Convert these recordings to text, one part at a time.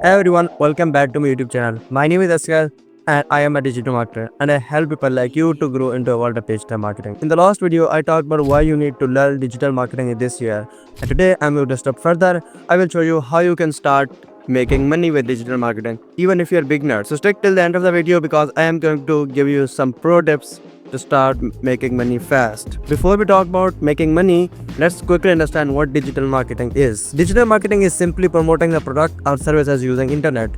Hey everyone, welcome back to my YouTube channel. My name is Asghar and I am a digital marketer and I help people like you to grow into a world of digital marketing. In the last video, I talked about why you need to learn digital marketing this year. And today I'm going to step further. I will show you how you can start making money with digital marketing, even if you're a beginner. So stick till the end of the video because I am going to give you some pro tips to start making money fast. Before we talk about making money, let's quickly understand what digital marketing is. Digital marketing is simply promoting a product or services using internet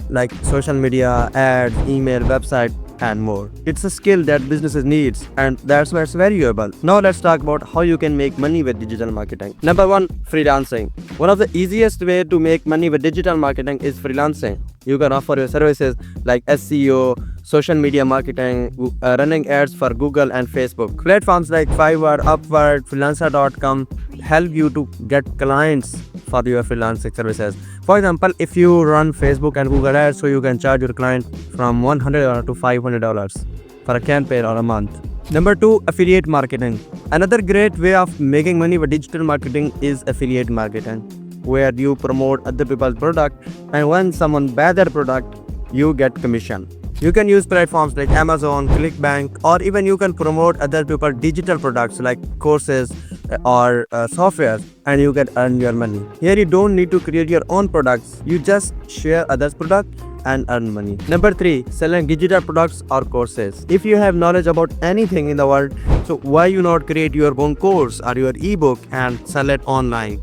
like social media, ads, email, website, and more. It's a skill that businesses needs and that's why it's valuable. Now let's talk about how you can make money with digital marketing. Number 1, freelancing. One of the easiest way to make money with digital marketing is freelancing. You can offer your services like SEO, social media marketing, running ads for Google and Facebook. Platforms like Fiverr, Upwork, Freelancer.com help you to get clients for your freelancing services. For example, if you run Facebook and Google ads, so you can charge your client from $100 to $500 for a campaign or a month. Number 2, affiliate marketing. Another great way of making money with digital marketing is affiliate marketing, where you promote other people's product and when someone buys their product, you get commission. You can use platforms like Amazon, ClickBank, or even you can promote other people's digital products like courses or software and you can earn your money. Here you don't need to create your own products, you just share others' product and earn money. Number 3, selling digital products or courses. If you have knowledge about anything in the world, so why you not create your own course or your ebook and sell it online?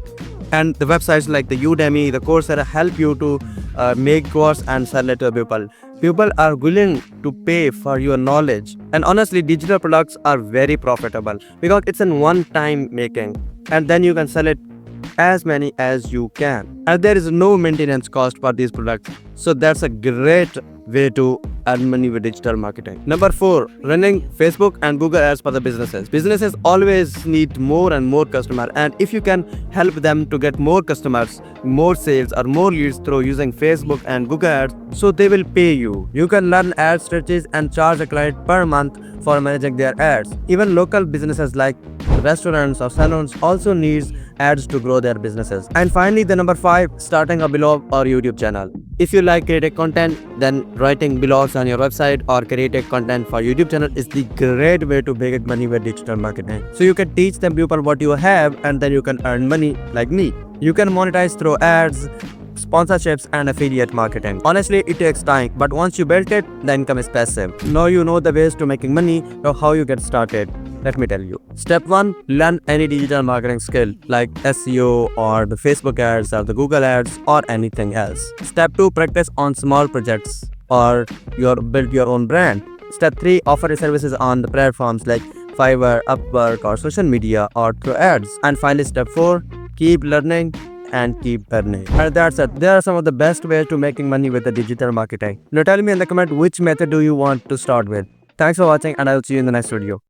And the websites like the Udemy, the Coursera help you to make course and sell it to people. People are willing to pay for your knowledge. And honestly, digital products are very profitable because it's in one time making and then you can sell it as many as you can. And there is no maintenance cost for these products. So that's a great way to earn money with digital marketing. Number 4, running Facebook and Google ads for the businesses. Businesses always need more and more customers, and if you can help them to get more customers, more sales or more leads through using Facebook and Google ads, so they will pay you. You can learn ad strategies and charge a client per month for managing their ads. Even local businesses like restaurants or salons also needs ads to grow their businesses. And finally, the number 5, starting a blog or YouTube channel. If you like creative content, then writing blogs on your website or creative content for YouTube channel is the great way to make money with digital marketing. So you can teach them people what you have and then you can earn money like me. You can monetize through ads, sponsorships and affiliate marketing. Honestly, it takes time, but once you build it, the income is passive. Now you know the ways to making money. Now how you get started. Let me tell you. Step 1, learn any digital marketing skill like SEO or the Facebook ads or the Google ads or anything else. Step 2, practice on small projects or build your own brand. Step 3, offer your services on the platforms like Fiverr, Upwork or social media or through ads. And finally, step 4, keep learning and keep earning. And that's it. There are some of the best ways to making money with the digital marketing. Now tell me in the comment which method do you want to start with. Thanks for watching and I'll see you in the next video.